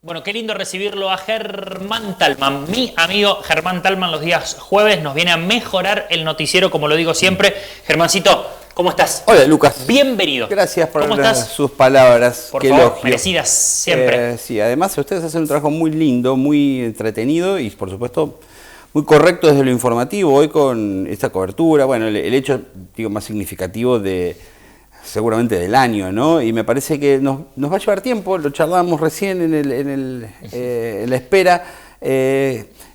Bueno, qué lindo recibirlo a Germán Talman. Mi amigo Germán Talman los días jueves nos viene a mejorar el noticiero, como lo digo siempre. Germancito, ¿cómo estás? Hola, Lucas. Bienvenido. Gracias por ¿Cómo estás? sus palabras. Por qué favor, elogio. merecidas siempre. Sí, además ustedes hacen un trabajo muy lindo, muy entretenido y por supuesto muy correcto desde lo informativo. Hoy con esta cobertura, bueno, el hecho digo más significativo seguramente del año, ¿no? Y me parece que nos va a llevar tiempo, lo charlábamos recién en la espera,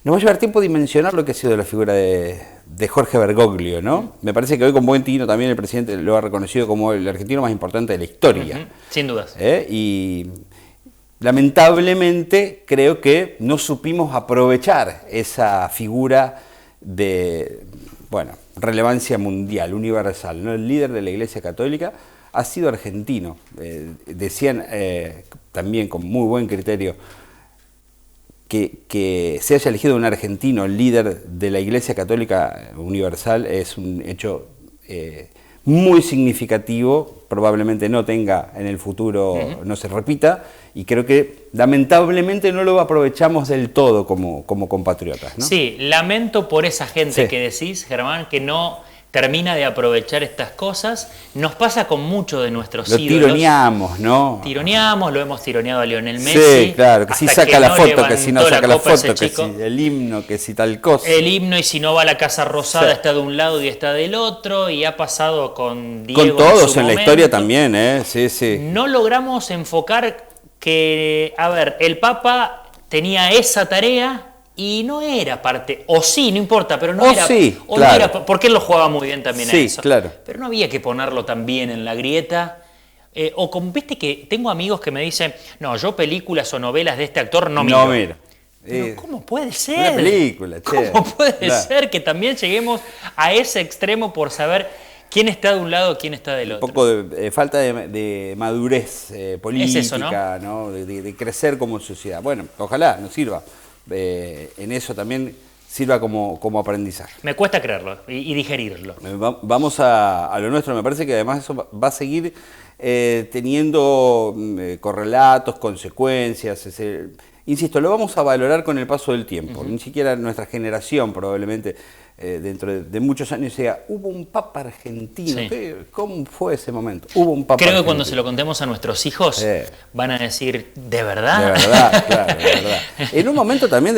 nos va a llevar tiempo dimensionar lo que ha sido la figura de Jorge Bergoglio, ¿no? Me parece que hoy con buen tino también el presidente lo ha reconocido como el argentino más importante de la historia. Sin dudas. Y lamentablemente creo que no supimos aprovechar esa figura de, bueno, relevancia mundial, universal, ¿no? El líder de la Iglesia Católica ha sido argentino. Decían también con muy buen criterio que se haya elegido un argentino líder de la Iglesia Católica Universal es un hecho muy significativo, probablemente no tenga en el futuro, no se repita, y creo que lamentablemente no lo aprovechamos del todo como compatriotas, ¿no? Sí, lamento por esa gente Sí. que decís, Germán, que no termina de aprovechar estas cosas. Nos pasa con muchos de nuestros Lo ídolos. tironeamos, ¿no? Tironeamos, lo hemos tironeado a Lionel Messi. Sí, claro, que si hasta saca la no foto, que si no levantó saca la copa ese foto, que chico. si el himno, que si tal cosa. El himno, y si no va a la Casa Rosada, Sí. está de un lado y está del otro, y ha pasado con Diego. Con todos su en la momento. historia también, ¿eh? Sí, sí. No logramos enfocar que, a ver, el Papa tenía esa tarea y no era parte, o sí, no importa, pero no O era. sí, o claro. no era, porque él lo jugaba muy bien también a Sí, eso. claro. Pero no había que ponerlo tan bien en la grieta. O como viste que tengo amigos que me dicen, no, yo películas o novelas de este actor no miro. No, mira. Pero ¿cómo puede ser? Una película, che. ¿Cómo puede Claro. ser que también lleguemos a ese extremo por saber quién está de un lado, quién está del Un otro? poco de falta de madurez política, Es eso, ¿no? De crecer como sociedad. Bueno, ojalá nos sirva. En eso también sirva como aprendizaje. Me cuesta creerlo y digerirlo. Vamos a lo nuestro. Me parece que además eso va a seguir teniendo correlatos, consecuencias. Insisto, lo vamos a valorar con el paso del tiempo. Ni siquiera nuestra generación probablemente dentro de muchos años sea, hubo un papa argentino. Sí. ¿Cómo fue ese momento? Hubo un papa Creo que argentino. cuando se lo contemos a nuestros hijos van a decir, ¿de verdad? De verdad, claro, de verdad. En un momento también,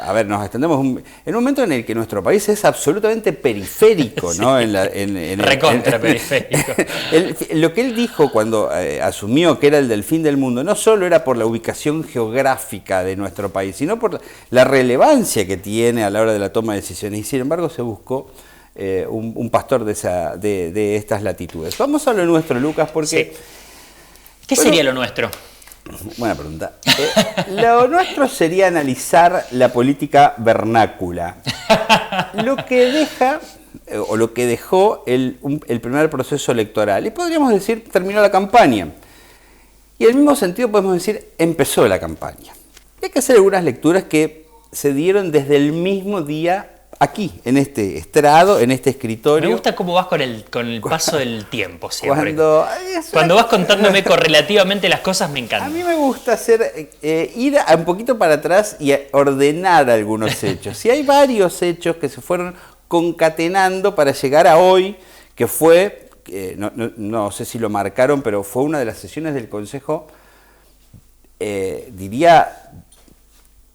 a ver, nos extendemos, en un momento en el que nuestro país es absolutamente periférico, ¿no? Sí. Recontra periférico. Lo que él dijo cuando asumió que era el del fin del mundo, no solo era por la ubicación geográfica de nuestro país, sino por la relevancia que tiene a la hora de la toma de decisiones. Y sin embargo se buscó un pastor de estas latitudes. Vamos a lo nuestro, Lucas, porque... Sí. ¿Qué sería lo nuestro? Buena pregunta. Lo nuestro sería analizar la política vernácula. Lo que deja, o lo que dejó el primer proceso electoral. Y podríamos decir, terminó la campaña. Y en el mismo sentido podemos decir, empezó la campaña. Y hay que hacer algunas lecturas que se dieron desde el mismo día aquí, en este estrado, en este escritorio. Me gusta cómo vas con el paso del tiempo siempre. Cuando vas contándome correlativamente las cosas me encanta. A mí me gusta ir un poquito para atrás y ordenar algunos hechos. Y hay varios hechos que se fueron concatenando para llegar a hoy, que fue, no sé si lo marcaron, pero fue una de las sesiones del Consejo, diría,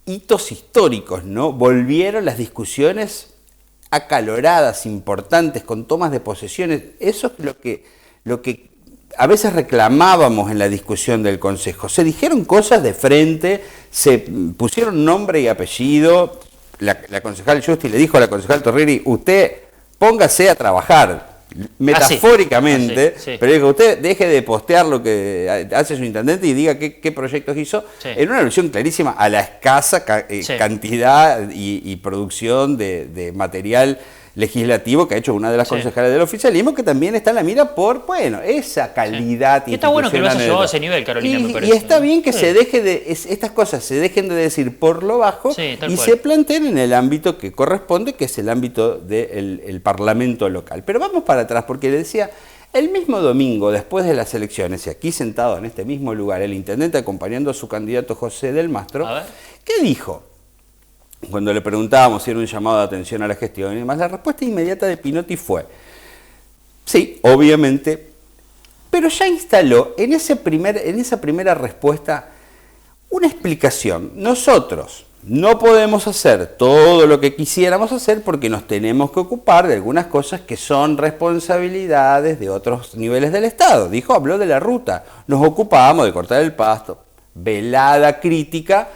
hitos históricos, ¿no? Volvieron las discusiones acaloradas, importantes, con tomas de posesiones. Eso es lo que a veces reclamábamos en la discusión del Consejo. Se dijeron cosas de frente, se pusieron nombre y apellido. La concejal Justi le dijo a la concejal Torrieri, usted póngase a trabajar, metafóricamente, sí. pero dijo, usted deje de postear lo que hace su intendente y diga qué proyectos hizo, en una alusión clarísima a la escasa cantidad y producción de material legislativo que ha hecho una de las concejales del oficialismo, que también está en la mira por, bueno, esa calidad. Y está bueno que lo hayas llevado a ese nivel, Carolina, me parece. Y está bien que se deje estas cosas se dejen de decir por lo bajo y se planteen en el ámbito que corresponde, que es el ámbito del Parlamento local. Pero vamos para atrás, porque le decía, El mismo domingo, después de las elecciones, y aquí sentado en este mismo lugar, el intendente acompañando a su candidato José del Mastro, ¿qué dijo? Cuando le preguntábamos si era un llamado de atención a la gestión y demás, la respuesta inmediata de Pinotti fue, sí, obviamente, pero ya instaló en esa primera respuesta una explicación. Nosotros no podemos hacer todo lo que quisiéramos hacer porque nos tenemos que ocupar de algunas cosas que son responsabilidades de otros niveles del Estado. Habló de la ruta. Nos ocupábamos de cortar el pasto. Velada crítica,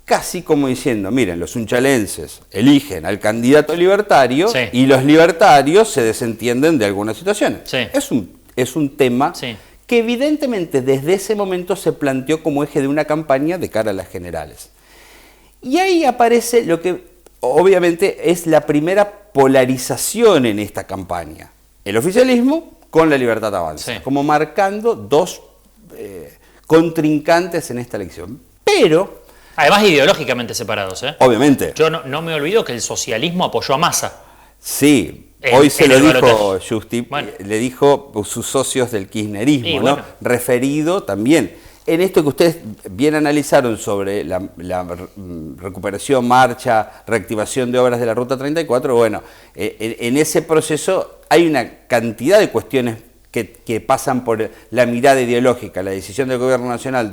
casi como diciendo, miren, los unchalenses eligen al candidato libertario y los libertarios se desentienden de algunas situaciones. Sí. Es un tema que evidentemente desde ese momento se planteó como eje de una campaña de cara a las generales. Y ahí aparece lo que obviamente es la primera polarización en esta campaña. El oficialismo con la Libertad Avanza, como marcando dos contrincantes en esta elección. Pero... además ideológicamente separados, ¿eh? Obviamente. Yo no me olvido que el socialismo apoyó a Massa. Sí, hoy se lo dijo Justi, le dijo sus socios del kirchnerismo, ¿no? Referido también en esto que ustedes bien analizaron sobre la recuperación, marcha, reactivación de obras de la Ruta 34, bueno, en ese proceso hay una cantidad de cuestiones que pasan por la mirada ideológica, la decisión del gobierno nacional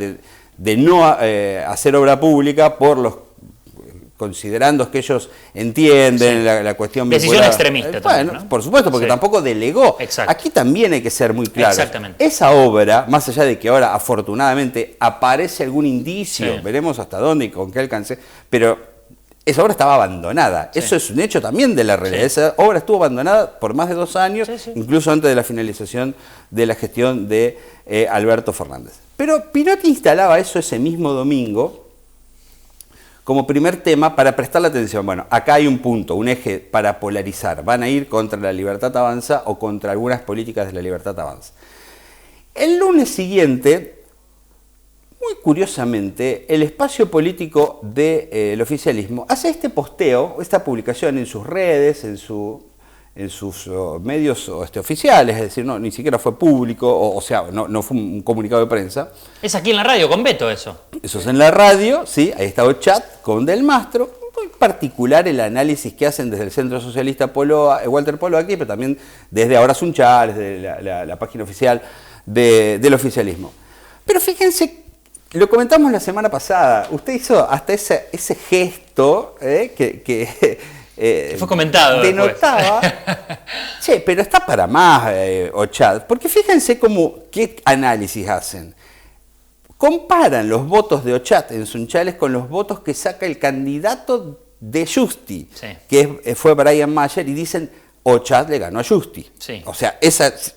de no hacer obra pública por los considerando que ellos entienden la cuestión decisión vinculada. Extremista bueno, también, ¿no? Por supuesto, porque tampoco delegó. Exacto. Aquí también hay que ser muy claros. Exactamente. Esa obra, más allá de que ahora afortunadamente aparece algún indicio, veremos hasta dónde y con qué alcance, pero esa obra estaba abandonada. Eso es un hecho también de la realidad. Esa obra estuvo abandonada por más de 2 años, incluso antes de la finalización de la gestión de Alberto Fernández. Pero Pinotti instalaba eso ese mismo domingo como primer tema para prestarle atención. Bueno, acá hay un punto, un eje para polarizar. Van a ir contra la Libertad Avanza o contra algunas políticas de la Libertad Avanza. El lunes siguiente, muy curiosamente, el espacio político del oficialismo hace este posteo, esta publicación en sus redes, en sus medios oficiales, es decir, ni siquiera fue público, o sea, no fue un comunicado de prensa. Es aquí en la radio, con Beto eso. Eso es en la radio, sí, ahí está chat con Del Mastro, muy particular el análisis que hacen desde el Centro Socialista Walter Poloaki, pero también desde Ahora Sunchal, desde la página oficial del oficialismo. Pero fíjense, lo comentamos la semana pasada, usted hizo hasta ese gesto fue comentado denotaba, che, pero está para más Ochat, porque fíjense qué análisis hacen. Comparan los votos de Ochat en Sunchales con los votos que saca el candidato de Justi, que fue Brian Mayer, y dicen Ochat le ganó a Justi. O sea,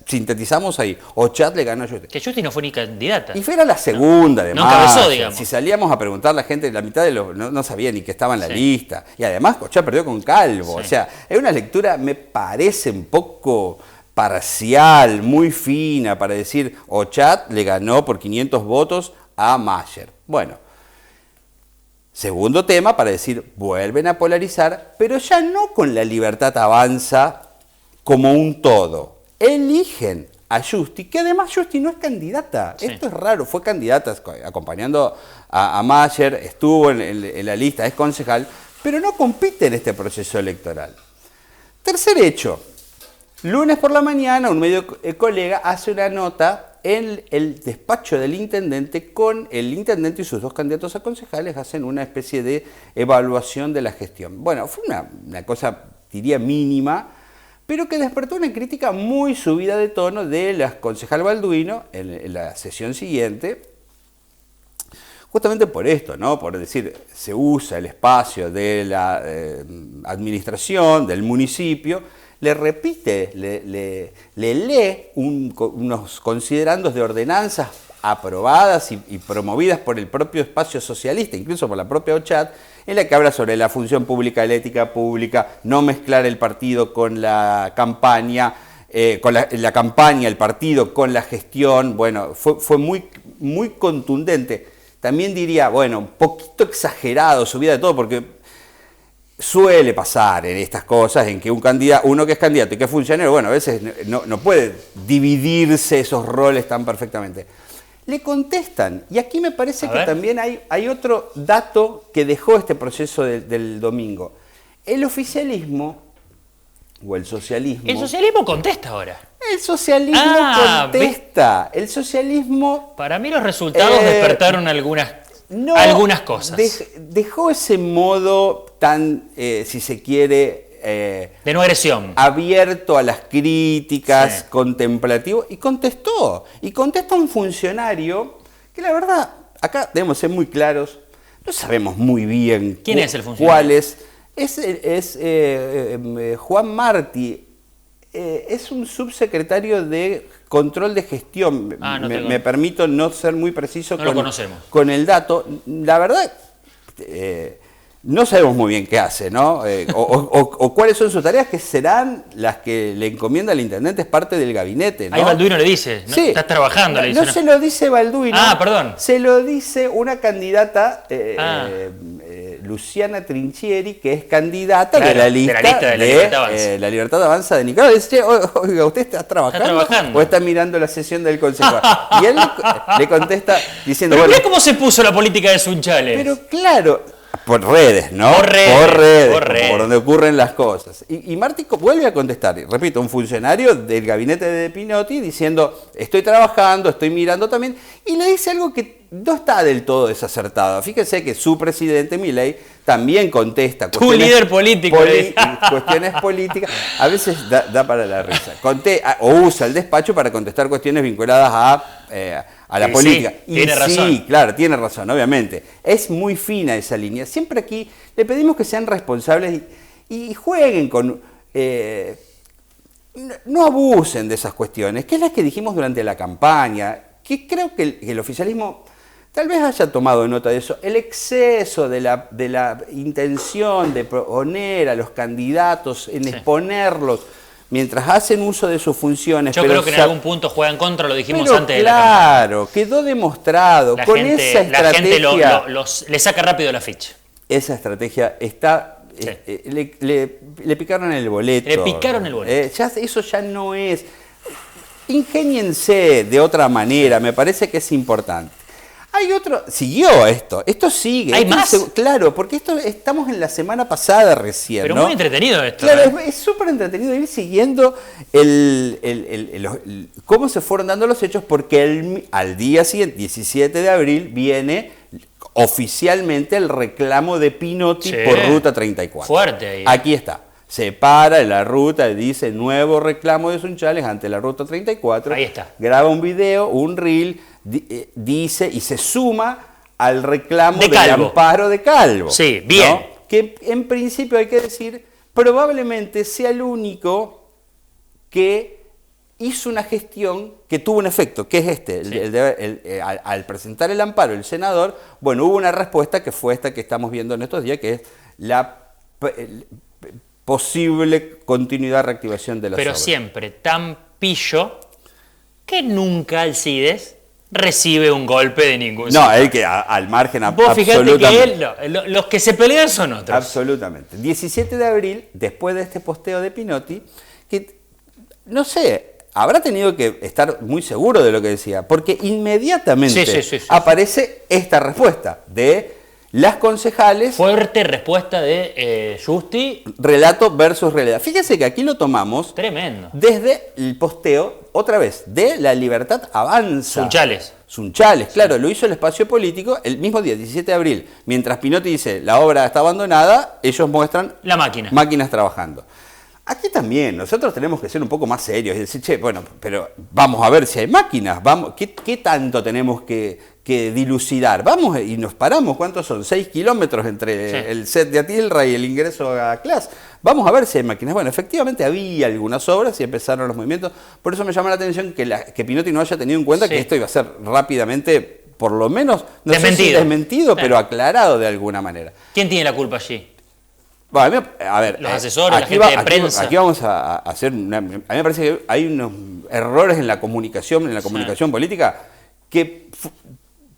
sintetizamos ahí, Ochat le ganó a Justi. Que Justi no fue ni candidata. Y fuera la segunda, además. No encabezó, digamos. Si salíamos a preguntar, la gente, la mitad de los no sabía ni que estaba en la lista. Y además Ochat perdió con Calvo. O sea, es una lectura, me parece un poco parcial, muy fina, para decir Ochat le ganó por 500 votos a Mayer. Bueno. Segundo tema para decir, vuelven a polarizar, pero ya no con la Libertad Avanza como un todo. Eligen a Justi, que además Justi no es candidata. Esto es raro, fue candidata acompañando a Mayer, estuvo en la lista, es concejal, pero no compite en este proceso electoral. Tercer hecho, lunes por la mañana un medio colega hace una nota en el despacho del intendente con el intendente y sus 2 candidatos a concejales, hacen una especie de evaluación de la gestión. Bueno, fue una cosa, diría, mínima, pero que despertó una crítica muy subida de tono de la concejal Balduino en la sesión siguiente, justamente por esto, ¿no? Por decir, se usa el espacio de la administración, del municipio, le repite, le lee unos considerandos de ordenanzas aprobadas y promovidas por el propio espacio socialista, incluso por la propia Ochat, en la que habla sobre la función pública, la ética pública, no mezclar el partido con la campaña, la campaña, el partido con la gestión. Bueno, fue muy contundente. También diría, bueno, un poquito exagerado, subida de todo, porque suele pasar en estas cosas, en que uno que es candidato y que es funcionario, bueno, a veces no puede dividirse esos roles tan perfectamente. Le contestan, y aquí me parece que también hay otro dato que dejó este proceso del domingo. El oficialismo, o el socialismo... El socialismo contesta ahora. El socialismo contesta. El socialismo... Para mí los resultados despertaron algunas cosas. Dejó ese modo tan, si se quiere... de no agresión. Abierto a las críticas, contemplativo, y contestó. Y contesta un funcionario que la verdad, acá debemos ser muy claros, no sabemos muy bien quién es el funcionario. ¿Cuál es? Es Juan Martí. Es un subsecretario de Control de Gestión. Me permito no ser muy preciso con el dato. La verdad, no sabemos muy bien qué hace, ¿no? O cuáles son sus tareas, que serán las que le encomienda el intendente, es parte del gabinete, ¿no? Ahí Balduino le dice, ¿no? Sí. Estás trabajando, le dice. No se lo dice Balduino. Perdón. Se lo dice una candidata, Luciana Trinchieri, que es candidata de la lista de la Libertad Avanza de Nicaragua. Dice, oiga, ¿usted está trabajando? ¿O está mirando la sesión del Consejo? Y él le contesta diciendo... Pero mirá cómo se puso la política de Sunchales. Pero claro... Por redes, ¿no? Por redes. Por donde ocurren las cosas. Y Martí vuelve a contestar, y repito, un funcionario del gabinete de Pinotti diciendo, estoy trabajando, estoy mirando también, y le dice algo que no está del todo desacertado. Fíjense que su presidente, Milei, también contesta. Tu líder político. Cuestiones políticas. A veces da para la risa. O usa el despacho para contestar cuestiones vinculadas a la política. Sí, tiene razón. Sí, claro, tiene razón, obviamente. Es muy fina esa línea. Siempre aquí le pedimos que sean responsables y jueguen con... no abusen de esas cuestiones, que es las que dijimos durante la campaña, que creo que el oficialismo tal vez haya tomado nota de eso. El exceso de la intención de poner a los candidatos, en exponerlos, mientras hacen uso de sus funciones. Yo creo que en algún punto juega en contra, lo dijimos antes de la campaña. Claro, quedó demostrado. La con gente, esa estrategia... La gente le saca rápido la ficha. Esa estrategia está... Sí. Le picaron el boleto. Le picaron el boleto. Eso ya no es... Ingéniense de otra manera, me parece que es importante. Hay otro, siguió esto sigue. ¿Hay más? Claro, porque estamos en la semana pasada recién. Pero ¿no? muy entretenido esto. Claro, es súper entretenido ir siguiendo cómo se fueron dando los hechos, porque al día siguiente, 17 de abril, viene oficialmente el reclamo de Pinotti por Ruta 34. Fuerte ahí. Aquí está. Se para en la ruta y dice nuevo reclamo de Sunchales ante la Ruta 34. Ahí está. Graba un video, un reel, dice y se suma al reclamo de del amparo de Calvo. Sí, bien. ¿No? Que en principio hay que decir, probablemente sea el único que hizo una gestión que tuvo un efecto, que es al presentar el amparo el senador, bueno, hubo una respuesta que fue esta que estamos viendo en estos días, que es la posible continuidad, reactivación de las obras. Pero siempre tan pillo que nunca Alcides recibe un golpe de ningún No, él que al margen Vos fíjate que los que se pelean son otros. Absolutamente. 17 de abril, después de este posteo de Pinotti, que no sé, habrá tenido que estar muy seguro de lo que decía, porque inmediatamente aparece esta respuesta de las concejales. Fuerte respuesta de Justi. Relato versus realidad. Fíjese que aquí lo tomamos. Tremendo. Desde el posteo, otra vez, de La Libertad Avanza. Sunchales, claro, lo hizo el Espacio Político el mismo día, 17 de abril. Mientras Pinotti dice, la obra está abandonada, ellos muestran la máquina. Máquinas trabajando. Aquí también, nosotros tenemos que ser un poco más serios y decir, che, bueno, pero vamos a ver si hay máquinas, ¿qué tanto tenemos que dilucidar? Vamos y nos paramos, ¿cuántos son? 6 kilómetros entre el set de Atilra y el ingreso a Clas. Vamos a ver si hay máquinas. Bueno, efectivamente había algunas obras y empezaron los movimientos. Por eso me llama la atención que Pinotti no haya tenido en cuenta que esto iba a ser rápidamente, por lo menos, no sé si desmentido, pero aclarado de alguna manera. ¿Quién tiene la culpa allí? Bueno, a ver, los asesores, la gente de prensa. Aquí vamos a hacer a mí me parece que hay unos errores en la comunicación, política, que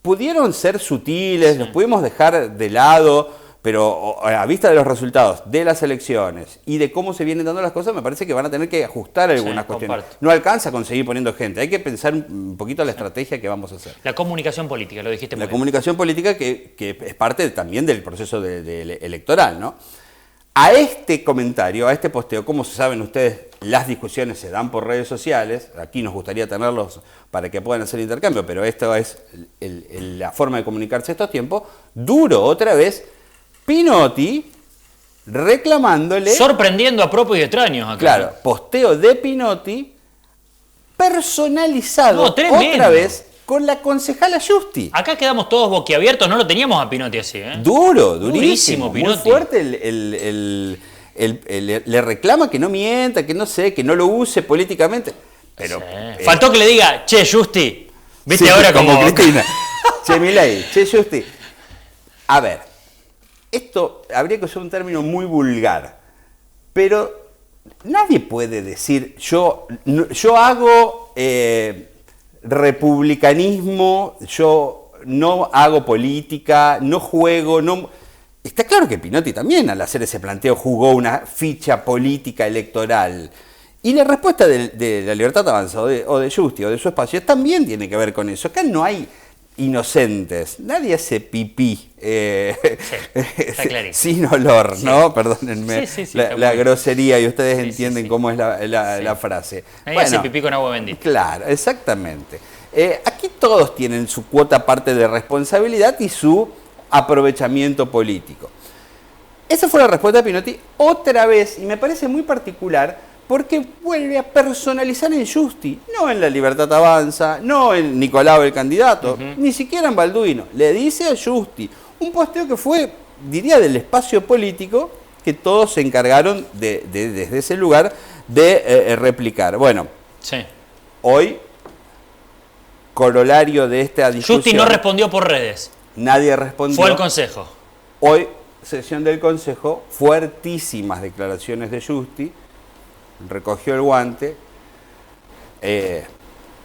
pudieron ser sutiles, los pudimos dejar de lado, pero a vista de los resultados de las elecciones y de cómo se vienen dando las cosas, me parece que van a tener que ajustar algunas cuestiones. Comparto. No alcanza con seguir poniendo gente, hay que pensar un poquito la estrategia que vamos a hacer. La comunicación política, lo dijiste muy La bien. comunicación política que es parte también del proceso electoral, ¿no? A este comentario, a este posteo, como saben ustedes, las discusiones se dan por redes sociales, aquí nos gustaría tenerlos para que puedan hacer intercambio, pero esto es la forma de comunicarse estos tiempos. Duro otra vez, Pinotti reclamándole... Sorprendiendo a propios y extraños acá. Claro, posteo de Pinotti personalizado No, tremendo. otra vez con la concejala Justi. Acá quedamos todos boquiabiertos, no lo teníamos a Pinotti así, ¿eh? Durísimo, Durísimo, muy Pinotti. fuerte. Le reclama que no mienta, que no sé, que no lo use políticamente. Pero Sí. Faltó que le diga, che, Justi, viste sí, ahora como como... Cristina. Che, Milei, che, Justi. A ver, esto habría que usar un término muy vulgar, pero nadie puede decir, yo hago republicanismo, yo no hago política, no juego, no... Está claro que Pinotti también al hacer ese planteo jugó una ficha política electoral. Y la respuesta de la Libertad Avanza o de Justi o de su espacio también tiene que ver con eso. Acá no hay inocentes, nadie hace pipí está clarísimo. sin olor, Sí. ¿no? Perdónenme Sí, la grosería y ustedes Sí, entienden sí. cómo es la Sí. frase. Nadie hace pipí con agua bendita. Claro, exactamente. Aquí todos tienen su cuota parte de responsabilidad y su aprovechamiento político. Esa fue la respuesta de Pinotti otra vez, y me parece muy particular porque vuelve a personalizar en Justi, no en la Libertad Avanza, no en Nicolau el candidato, ni siquiera en Balduino. Le dice a Justi, un posteo que fue, diría, del espacio político que todos se encargaron desde ese lugar de replicar. Bueno, Sí. hoy, corolario de esta discusión... Justi no respondió por redes. Nadie respondió. Fue al consejo. Hoy, sesión del Consejo, fuertísimas declaraciones de Justi, recogió el guante,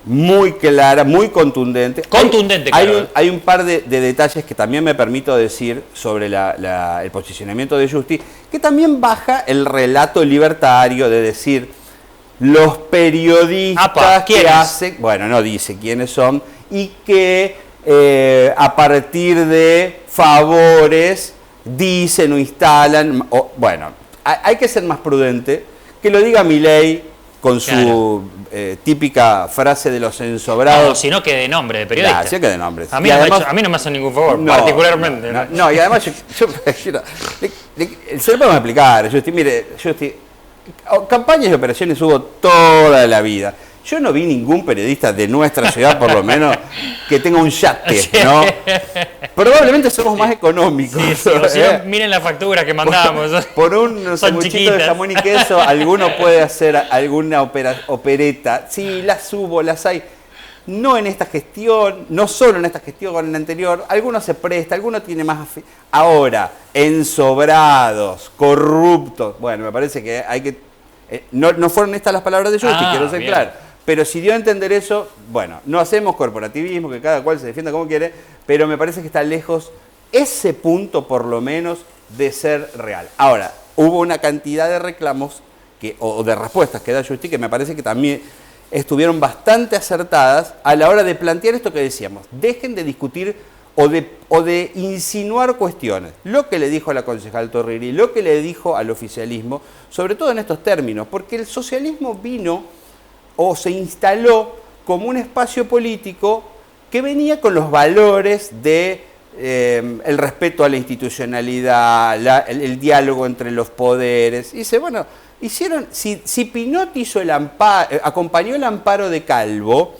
muy clara, muy contundente. Contundente, claro. Hay un par de detalles que también me permito decir sobre el posicionamiento de Justi, que también baja el relato libertario de decir los periodistas Apa, que ¿quiénes? hacen, bueno, no dice quiénes son, y que a partir de favores dicen o instalan, bueno, hay que ser más prudente, que lo diga Milei con su típica frase de los ensobrados. No, sino que de nombre de periodista. Claro, sí que de nombres. A mí, Y no además- a mí no me hacen ningún favor, no, particularmente. No, y además yo prefiero... se lo podemos explicar, Justi, mire, Justi, campañas y operaciones hubo toda la vida. Yo no vi ningún periodista de nuestra ciudad, por lo menos, que tenga un yate, ¿no? Probablemente somos más económicos. Sí, sí, o si no, miren la factura que mandamos. Por un Son sanguchito de chiquitas. jamón y queso, alguno puede hacer alguna opereta. Sí, las hubo, las hay. No en esta gestión, no solo en esta gestión, en la anterior. Algunos se presta, algunos tiene más... Ahora, ensobrados, corruptos. Bueno, me parece que hay que... no fueron estas las palabras de Justi, quiero ser bien. claro. Pero si dio a entender eso, bueno, no hacemos corporativismo, que cada cual se defienda como quiere, pero me parece que está lejos ese punto, por lo menos, de ser real. Ahora, hubo una cantidad de reclamos o de respuestas que da Justi que me parece que también estuvieron bastante acertadas a la hora de plantear esto que decíamos. Dejen de discutir o de insinuar cuestiones. Lo que le dijo a la concejal Torrieri, lo que le dijo al oficialismo, sobre todo en estos términos, porque el socialismo vino o se instaló como un espacio político que venía con los valores de el respeto a la institucionalidad, el diálogo entre los poderes. Y dice, bueno, si Pinotti hizo acompañó el amparo de Calvo,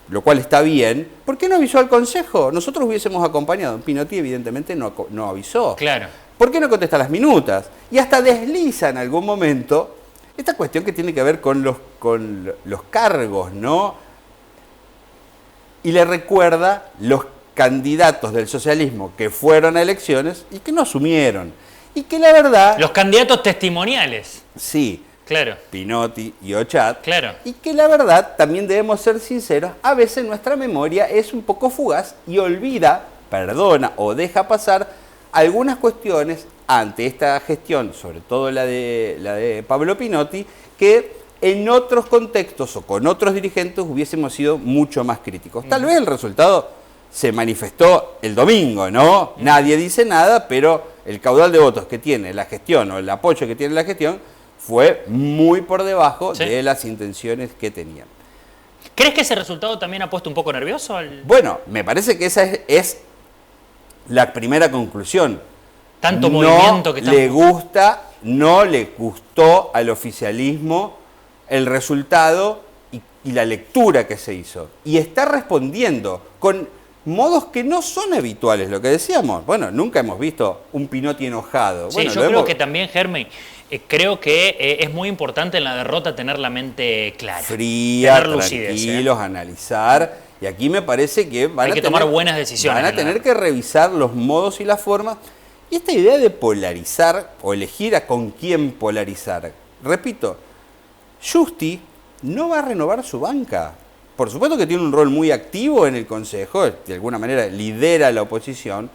lo cual está bien, ¿por qué no avisó al Consejo? Nosotros hubiésemos acompañado. Pinotti evidentemente no avisó. Claro. ¿Por qué no contesta las minutas? Y hasta desliza en algún momento esta cuestión que tiene que ver con los cargos, ¿no? Y le recuerda los candidatos del socialismo que fueron a elecciones y que no asumieron. Y que la verdad... Los candidatos testimoniales. Sí, Claro. Pinotti y Ochat. Claro. Y que la verdad, también debemos ser sinceros, a veces nuestra memoria es un poco fugaz y olvida, perdona o deja pasar algunas cuestiones ante esta gestión, sobre todo la de Pablo Pinotti, que en otros contextos o con otros dirigentes hubiésemos sido mucho más críticos. Tal vez el resultado se manifestó el domingo, ¿no? Nadie dice nada, pero el caudal de votos que tiene la gestión o el apoyo que tiene la gestión fue muy por debajo de las intenciones que tenían. ¿Crees que ese resultado también ha puesto un poco nervioso al...? Bueno, me parece que esa es la primera conclusión. Tanto movimiento que no le gustó al oficialismo el resultado y la lectura que se hizo. Y está respondiendo con modos que no son habituales, lo que decíamos. Bueno, nunca hemos visto un Pinotti enojado. Sí, bueno, yo creo que también, Germán, creo que es muy importante en la derrota tener la mente clara. Fría, tener lucidez, tranquilos, analizar. Y aquí me parece que hay que tomar buenas decisiones. Van a tener que revisar los modos y las formas. Y esta idea de polarizar o elegir a con quién polarizar. Repito, Justi no va a renovar su banca. Por supuesto que tiene un rol muy activo en el Consejo, de alguna manera lidera la oposición,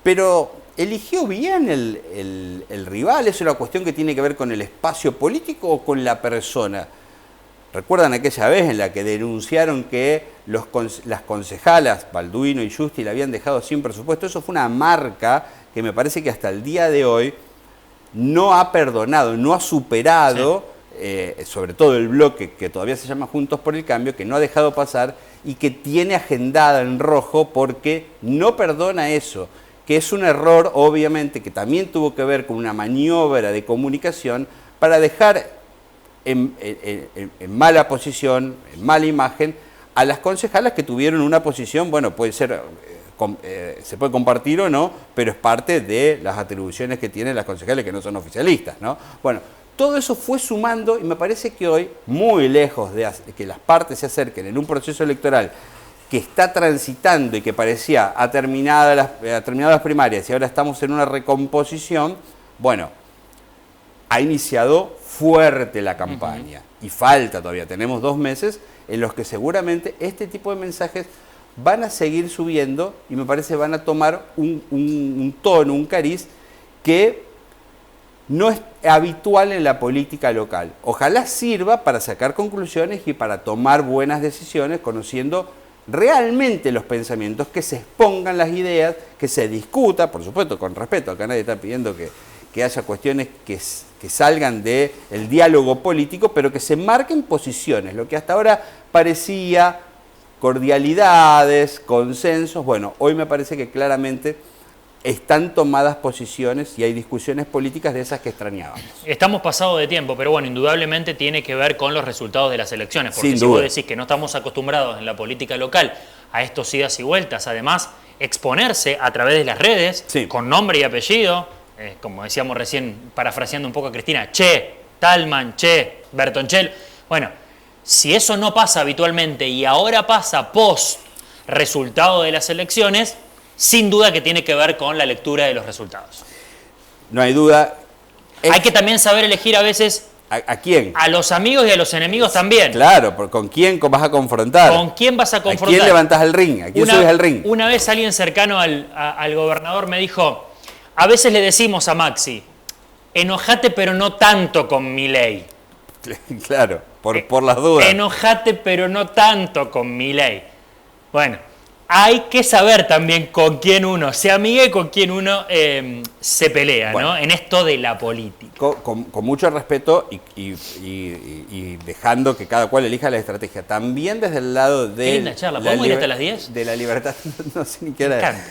pero eligió bien el rival. ¿Es una cuestión que tiene que ver con el espacio político o con la persona? ¿Recuerdan aquella vez en la que denunciaron que las concejalas, Balduino y Justi, la habían dejado sin presupuesto? Eso fue una marca que me parece que hasta el día de hoy no ha perdonado, no ha superado, sobre todo el bloque que todavía se llama Juntos por el Cambio, que no ha dejado pasar y que tiene agendada en rojo porque no perdona eso, que es un error, obviamente, que también tuvo que ver con una maniobra de comunicación para dejar en mala posición, en mala imagen, a las concejalas que tuvieron una posición, bueno, puede ser, se puede compartir o no, pero es parte de las atribuciones que tienen las concejales que no son oficialistas, ¿no? Bueno, todo eso fue sumando y me parece que hoy, muy lejos de que las partes se acerquen en un proceso electoral que está transitando y que parecía ha terminado las primarias y ahora estamos en una recomposición, bueno, ha iniciado fuerte la campaña y falta todavía, tenemos 2 meses en los que seguramente este tipo de mensajes van a seguir subiendo y me parece van a tomar un tono, un cariz que no es habitual en la política local. Ojalá sirva para sacar conclusiones y para tomar buenas decisiones conociendo realmente los pensamientos, que se expongan las ideas, que se discuta, por supuesto con respeto, acá nadie está pidiendo que haya cuestiones que salgan del diálogo político, pero que se marquen posiciones, lo que hasta ahora parecía cordialidades, consensos, bueno, hoy me parece que claramente están tomadas posiciones y hay discusiones políticas de esas que extrañábamos. Estamos pasados de tiempo, pero bueno, indudablemente tiene que ver con los resultados de las elecciones, porque Sin si duda. vos decís que no estamos acostumbrados en la política local a estos idas y vueltas, además exponerse a través de las redes, Sí. con nombre y apellido, como decíamos recién, parafraseando un poco a Cristina, Che, Talman, Che, Bertonchel, bueno, si eso no pasa habitualmente y ahora pasa post resultado de las elecciones, sin duda que tiene que ver con la lectura de los resultados. No hay duda. Hay que también saber elegir a veces ¿A quién? a los amigos y a los enemigos también. Claro, ¿con quién vas a confrontar? ¿Con quién vas a confrontar? ¿A quién levantás el ring? ¿A quién subes al ring? Una vez alguien cercano al gobernador me dijo, a veces le decimos a Maxi, enojate pero no tanto con Milei. Claro, por las dudas. Enojate pero no tanto con Milei. Bueno, hay que saber también con quién uno se amiga y con quién uno se pelea, bueno, ¿no? En esto de la política. Con mucho respeto y dejando que cada cual elija la estrategia. También desde el lado de... Qué linda charla. ¿Podemos ir hasta las 10? De la libertad, no sé ni qué Me era. encanta.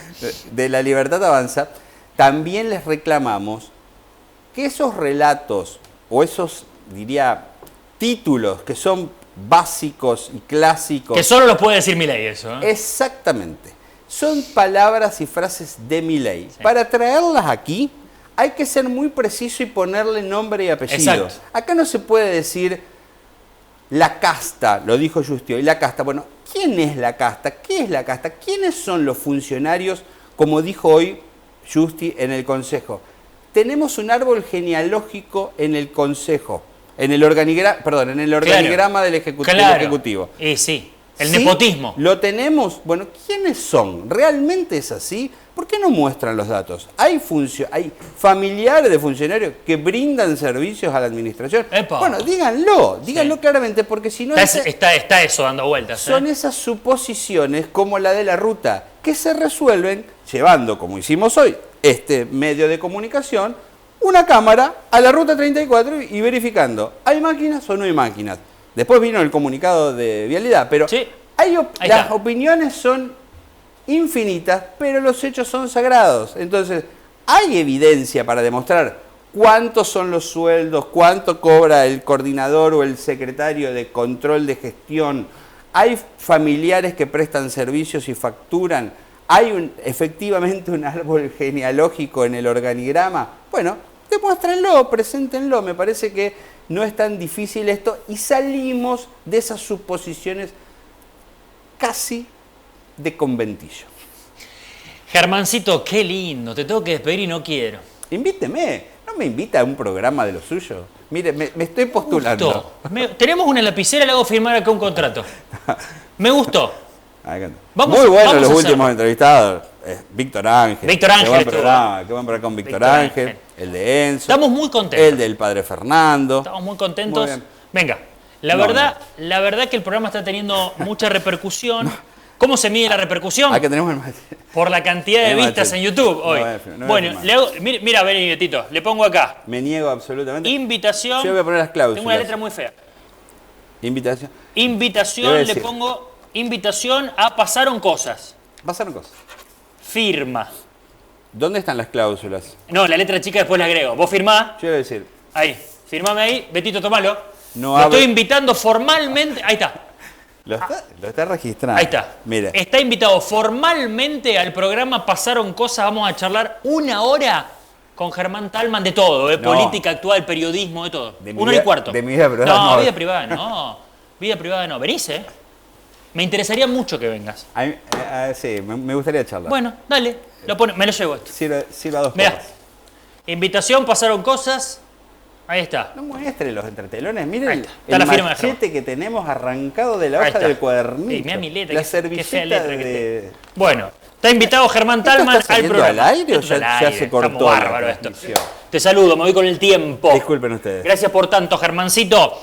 De la libertad avanza. También les reclamamos que esos relatos o esos, diría, títulos que son básicos y clásicos... Que solo lo puede decir Milei eso, ¿eh? Exactamente. Son palabras y frases de Milei. Sí. Para traerlas aquí hay que ser muy preciso y ponerle nombre y apellido. Exacto. Acá no se puede decir la casta, lo dijo Justi hoy, la casta. Bueno, ¿quién es la casta? ¿Qué es la casta? ¿Quiénes son los funcionarios, como dijo hoy Justi en el Consejo? Tenemos un árbol genealógico en el Consejo. En el organigrama, del Ejecutivo. Claro. Y sí. El ¿Sí? nepotismo. ¿Lo tenemos? Bueno, ¿quiénes son? ¿Realmente es así? ¿Por qué no muestran los datos? Hay familiares de funcionarios que brindan servicios a la administración. Epa. Bueno, díganlo claramente, porque si no... Está eso dando vueltas. Son esas suposiciones como la de la ruta, que se resuelven llevando, como hicimos hoy, este medio de comunicación, una cámara a la ruta 34 y verificando, ¿hay máquinas o no hay máquinas? Después vino el comunicado de vialidad, pero Sí. las opiniones son infinitas, pero los hechos son sagrados. Entonces, hay evidencia para demostrar cuántos son los sueldos, cuánto cobra el coordinador o el secretario de control de gestión. Hay familiares que prestan servicios y facturan. Hay efectivamente un árbol genealógico en el organigrama. Bueno, demuéstrenlo, preséntenlo. Me parece que no es tan difícil esto y salimos de esas suposiciones casi de conventillo. Germancito, qué lindo. Te tengo que despedir y no quiero. Invíteme. ¿No me invita a un programa de lo suyo? Mire, me estoy postulando. Tenemos una lapicera, le hago firmar acá un contrato. Me gustó. Muy bueno los a últimos entrevistados. Víctor Ángel. Víctor Ángel Qué buen estuvo. programa, qué buen programa con Víctor Ángel. El de Enzo. Estamos muy contentos. El del padre Fernando. Estamos muy contentos. Muy bien. Venga, la verdad que el programa está teniendo mucha repercusión. ¿Cómo se mide la repercusión? Acá tenemos el mate. Por la cantidad de El vistas mate. en YouTube hoy. No Bueno, voy a le hago, mira, ven, Betito, le pongo acá. Me niego absolutamente. Invitación. Yo voy a poner las cláusulas. Tengo una letra muy fea. Invitación. Invitación, Debe le decir. pongo invitación a pasaron cosas. Pasaron cosas. Firma. ¿Dónde están las cláusulas? No, la letra chica después la agrego. Vos firmá. Yo voy a decir. Ahí. Firmame ahí. Betito, tomalo. No Lo abre- estoy invitando formalmente. Ahí está. Lo está registrando. Ahí está. Mire. Está invitado formalmente al programa Pasaron Cosas. Vamos a charlar 1 hora con Germán Talman de todo, No. Política actual, periodismo, de todo. De mi 1 hora y vida- cuarto. de mi vida privada No, no. vida privada no. Vida privada no. Venís, ¿eh? Me interesaría mucho que vengas. Sí, me gustaría charlar. Bueno, dale. Me lo llevo esto. Sirva dos Mirá. copas. Invitación, Pasaron Cosas. Ahí está. No muestre los entretelones. Mire Ahí el, está. Está la firma de machete que tenemos arrancado de la Ahí hoja está. del cuadernito. Sí, mirá mi letra, La qué fea servilleta letra que de... Bueno, está invitado Germán ¿Esto Talman está al saliendo programa. al aire o Esto es ya al se aire. cortó Estamos la bárbaro esto. transmisión? Te saludo, me voy con el tiempo. Disculpen ustedes. Gracias por tanto, Germancito.